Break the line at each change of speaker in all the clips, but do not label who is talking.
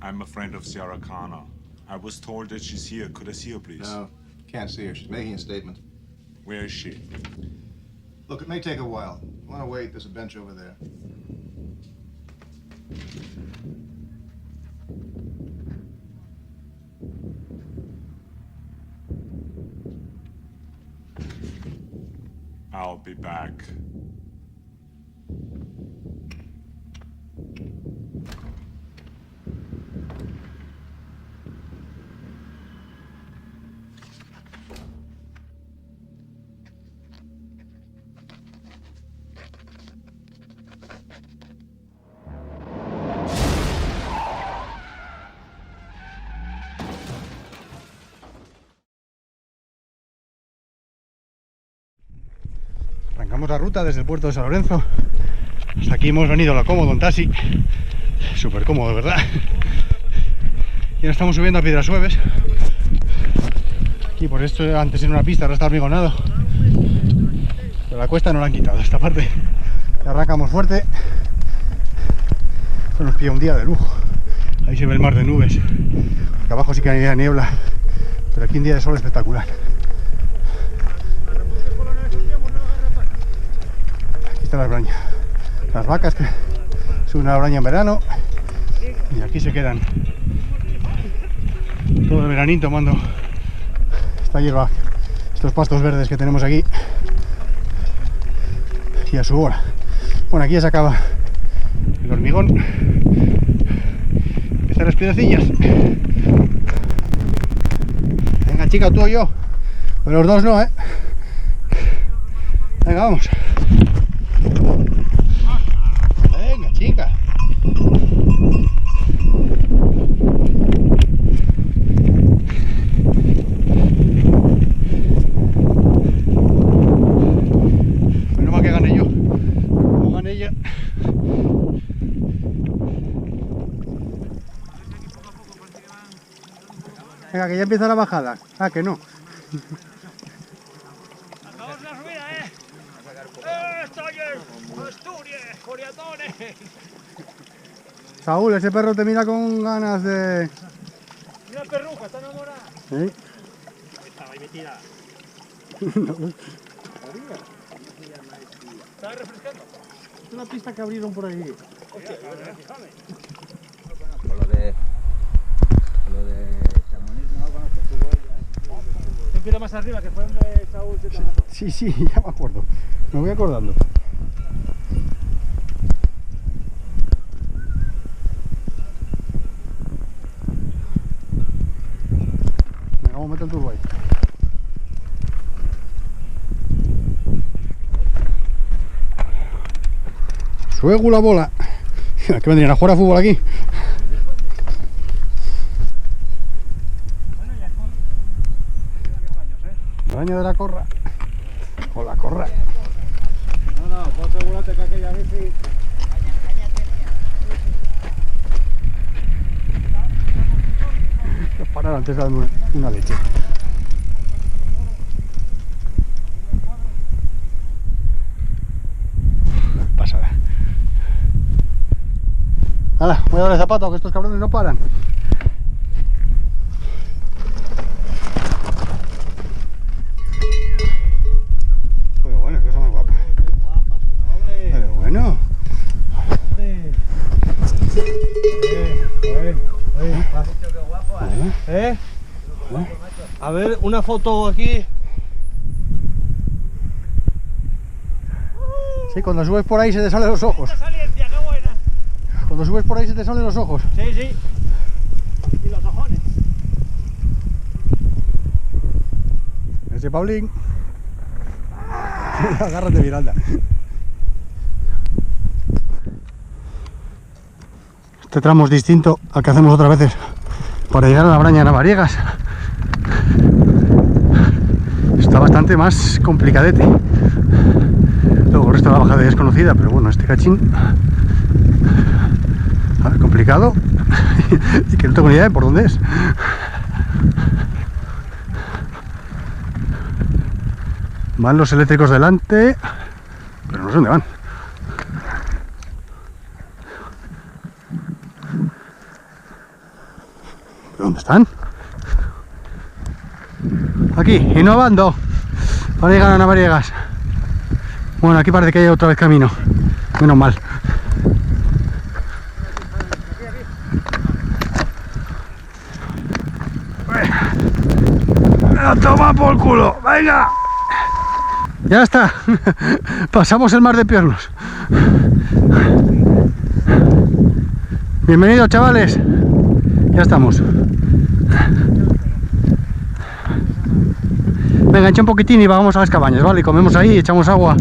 I'm a friend of Sarah Connor. I was told that she's here. Could I see her, please?
No, can't see her. She's making a statement.
Where is she?
Look, it may take a while. If you want to wait, there's a bench over there.
I'll be back.
Arrancamos la ruta desde el puerto de San Lorenzo. Hasta aquí hemos venido a cómodo en taxi. Súper cómodo, ¿verdad? Y ahora estamos subiendo a Piedrasueves. Aquí por esto antes era una pista, ahora está hormigonado. Pero la cuesta no la han quitado, esta parte. Y arrancamos fuerte. Esto nos pilla un día de lujo. Ahí se ve el mar de nubes. Porque abajo sí que hay niebla. Pero aquí un día de sol espectacular. Las brañas, las vacas que suben a la braña en verano y aquí se quedan todo el veranín tomando esta hierba, estos pastos verdes que tenemos aquí y a su hora. Bueno, aquí ya se acaba el hormigón, empiezan las piedrecillas. Venga chica, tú o yo, pero los dos no, venga, vamos. Venga, chica. Menos mal que gane yo. Como gane ella. Venga, que ya empieza la bajada. Ah, que no.
¡Acabamos la subida, Asturias, Coriatones!
Saúl, ese perro te mira con ganas de...
Mira perruja, está enamorada.
¿Eh?
Estaba ahí metida.
No.
¿Estaba refrescando?
Es una pista que abrieron por ahí.
Hostia, fíjame.
Con lo de Chamonix no lo conozco, tú voy.
Un kilo más arriba, que fue donde Saúl se tomó.
Sí, sí, ya me acuerdo. Me voy acordando. Venga, vamos a meter el turbo ahí. Suego la bola. ¿Qué vendrían a jugar a fútbol aquí? Daño de la corra. O la corra.
No, pues asegúrate que aquella vez sí.
Voy a parar antes de darme una leche. Pasada. Hala, voy a dar el zapato, que estos cabrones no paran. Pero bueno, que son muy guapas. Pero bueno.
A ver, una foto aquí.
Sí, cuando subes por ahí se te salen los ojos.
Saliencia, qué buena.
Cuando subes por ahí se te salen los ojos.
Sí, sí. Y los ojones.
Ese Paulín. Agárrate, Miranda. Este tramo es distinto al que hacemos otras veces para llegar a la Braña de Navariegas. Está bastante más complicadete. Luego el resto de la bajada es desconocida, pero bueno, este cachín, a ver, complicado y que no tengo ni idea de por dónde es. Van los eléctricos delante, pero no sé dónde van. ¿Dónde están? Aquí, innovando para llegar a Navariegas. Bueno, aquí parece que hay otra vez camino. Menos mal. ¡A tomar por culo! ¡Venga! Ya está. Pasamos el mar de Piernos. Bienvenidos, chavales. Ya estamos. Venga, echa un poquitín y vamos a las cabañas, ¿vale? Y comemos ahí, echamos agua.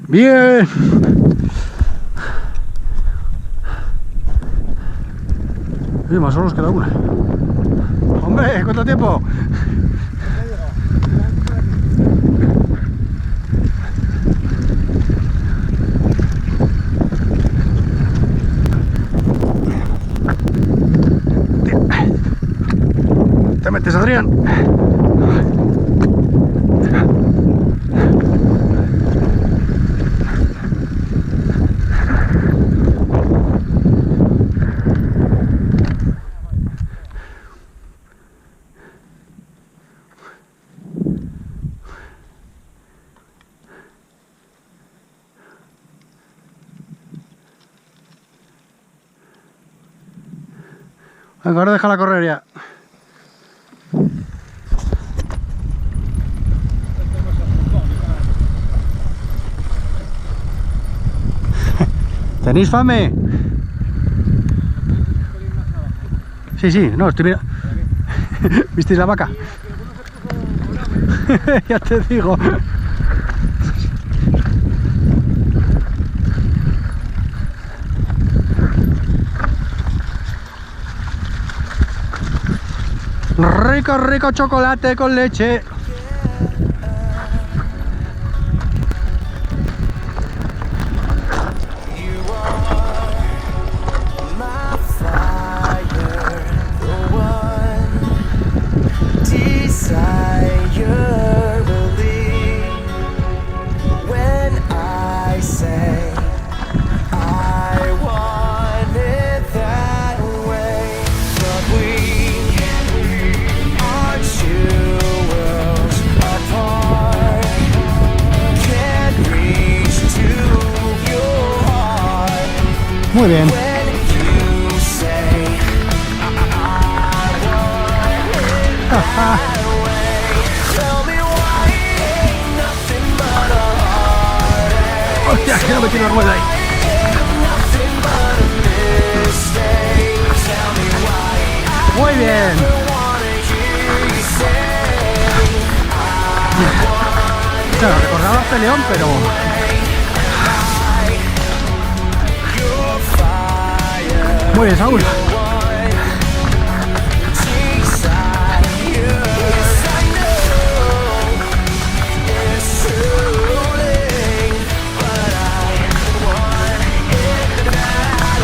Bien. Oye, más solos que la una. ¡Hombre! ¿Cuánto tiempo? ¿Te metes, Adrián? Venga, ahora déjala correr ya. ¿Tenéis fame? Sí, sí, no, estoy mirando. ¿Visteis la vaca? Ya te digo. Rico, rico chocolate con leche. Muy bien. Hostia, que no me tiene la rueda ahí. Muy bien. Claro, recordaba a Peleón, pero... Muy bien, Saúl.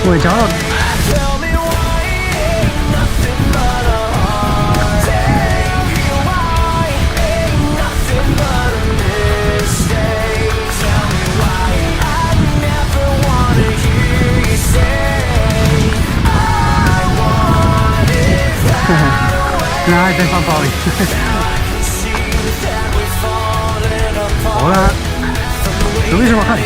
Muy bien, chaval. Nada, este es pan para hoy. Hola. ¿Subís o bajáis?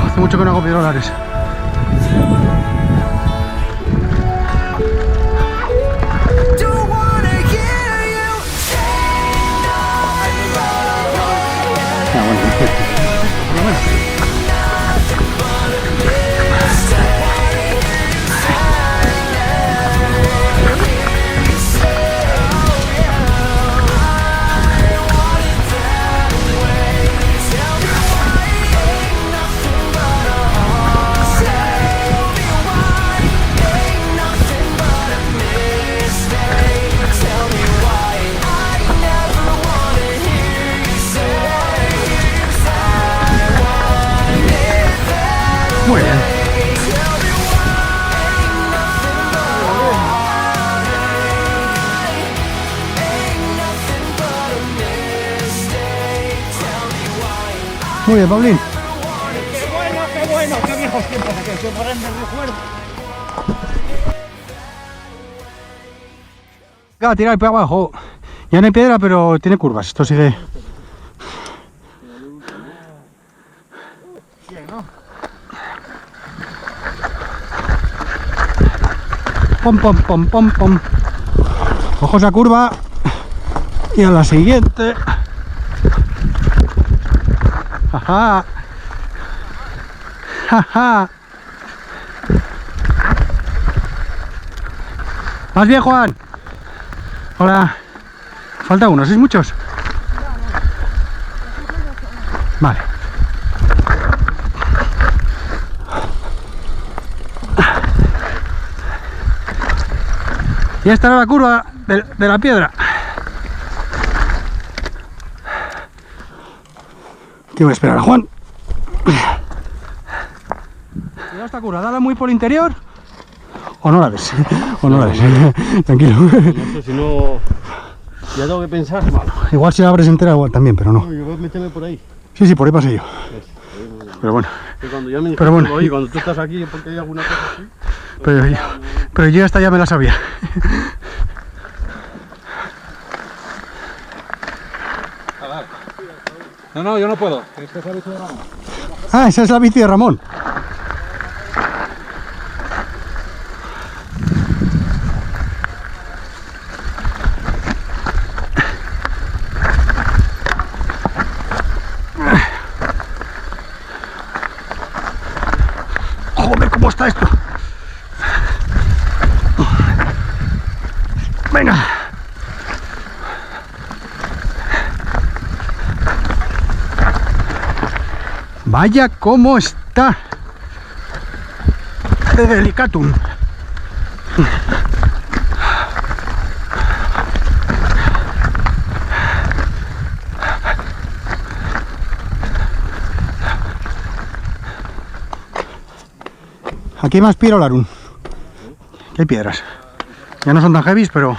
Hace mucho que no hago piedrolares. Muy bien, Paulín.
Qué bueno, qué viejos tiempos aquellos, qué grandes recuerdos.
Va a tirar el pie abajo. Ya no hay piedra, pero tiene curvas. Esto sigue. Pom, pom, pom, pom, pom. Ojos a curva. Y a la siguiente. Jaja. Jaja. ¿Vas bien, Juan? Hola. Falta uno, ¿sois muchos? Vale. Y esta era la curva de la piedra. ¿Qué voy a esperar a Juan? Cuidado esta curva, dale muy por el interior. O no la ves, o no la ves. Tranquilo.
No sé, si no... Ya tengo que pensar mal.
Igual si la abres entera, igual también, pero no.
No, yo voy a meterme por ahí.
Sí, sí, por ahí pasé yo. Pero bueno,
Que cuando ya me
Pero bueno.
oye, cuando tú estás aquí, porque hay alguna cosa así.
pero yo esta ya me la sabía.
No, yo no puedo.
Ah, esa es la bici de Ramón. Joder, ¿cómo está esto? Venga. Vaya cómo está de delicatum. Aquí hay más pirolarum. Aquí hay piedras. Ya no son tan heavies, pero...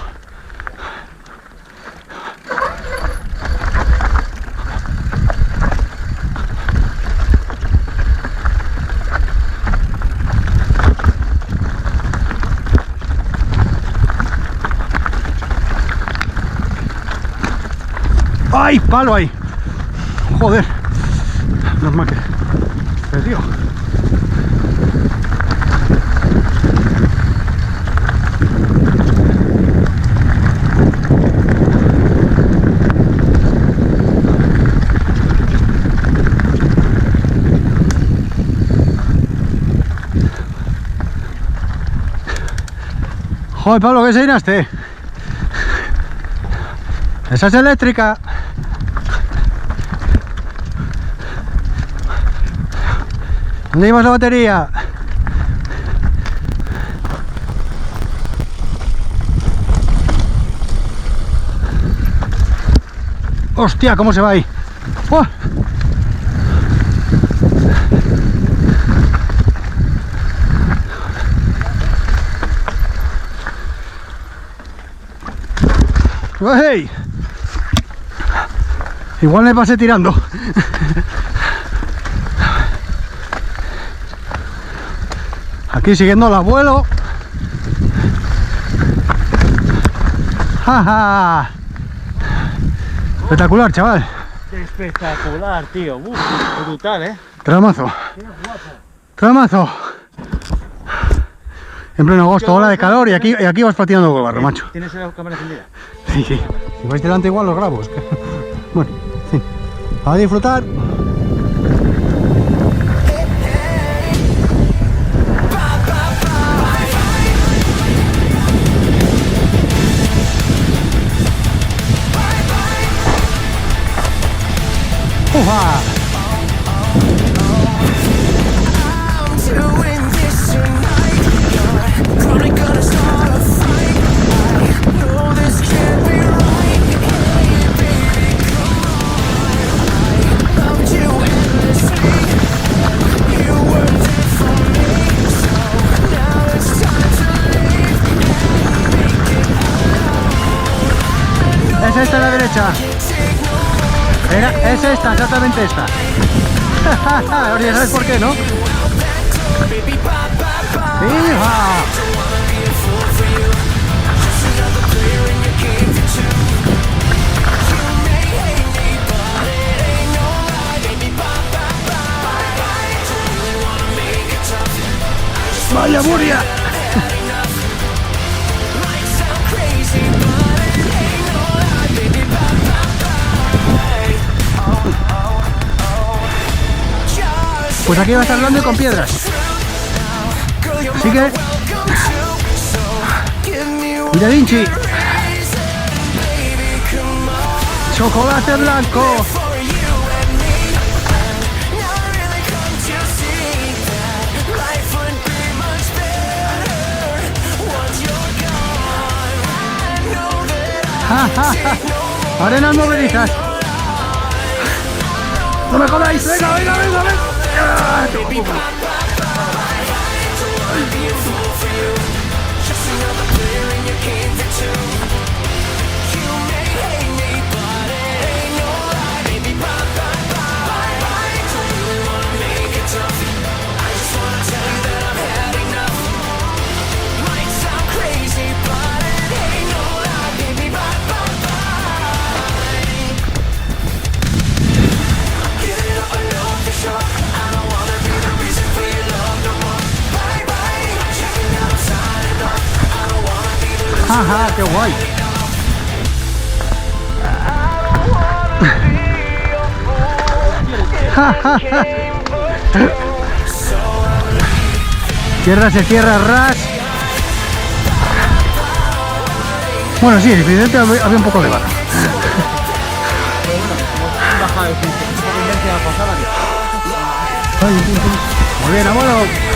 ¡Ay, palo ahí! Joder. No es más que... tío. Joder, Pablo, ¿qué seinaste? Esa es eléctrica. ¿Dónde llevas la batería? Hostia, ¿cómo se va ahí? ¡Oh! ¡Hey! Igual me pasé tirando. Aquí siguiendo al abuelo. ¡Ja, ja! Espectacular, chaval.
Espectacular, tío. Uf, brutal, ¿eh?
Tramazo. Tramazo. En pleno agosto, ola de calor y aquí vas patinando con el barro, macho.
¿Tienes la cámara encendida?
Sí, sí. Si vais delante igual los grabo. Es que... Bueno, sí. A disfrutar. ¡Ufa! Es esta a la derecha. Es esta, exactamente esta. Ahora ya sabes por qué, ¿no? ¡Hija! ¡Vaya Muria! Pues aquí va a estar hablando y con piedras. Así que... ¡Mira Vinci! ¡Chocolate blanco! Arenas movedizas. No me jodáis, venga, venga, venga, venga. Ajá, qué guay. Tierra se cierra ras. Bueno, sí, evidentemente había un poco de barro. Muy bien, abuelo.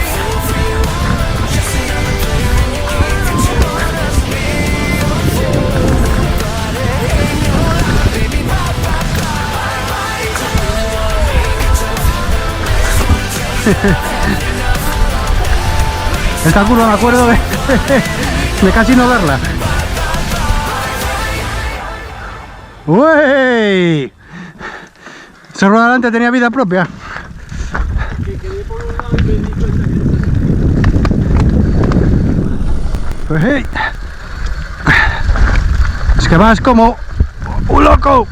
Esta curva me acuerdo de casi no verla. ¡Uey! Esa rueda delante tenía vida propia. Pues hey. Es que vas como un loco.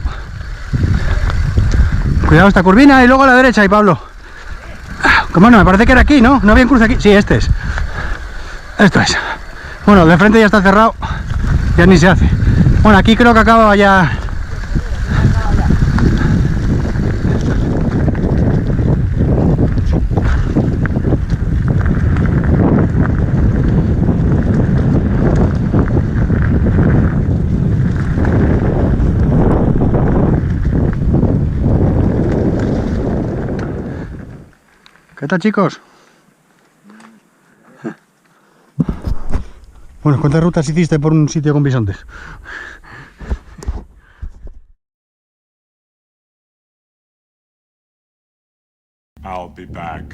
Cuidado esta curvina y luego a la derecha, y Pablo. Bueno, me parece que era aquí, ¿no? ¿No había un cruce aquí? Sí, este es. Esto es. Bueno, de frente ya está cerrado. Ya ni se hace. Bueno, aquí creo que acaba ya. ¿Qué tal, chicos? Bueno, ¿cuántas rutas hiciste por un sitio con bisontes?
I'll be back.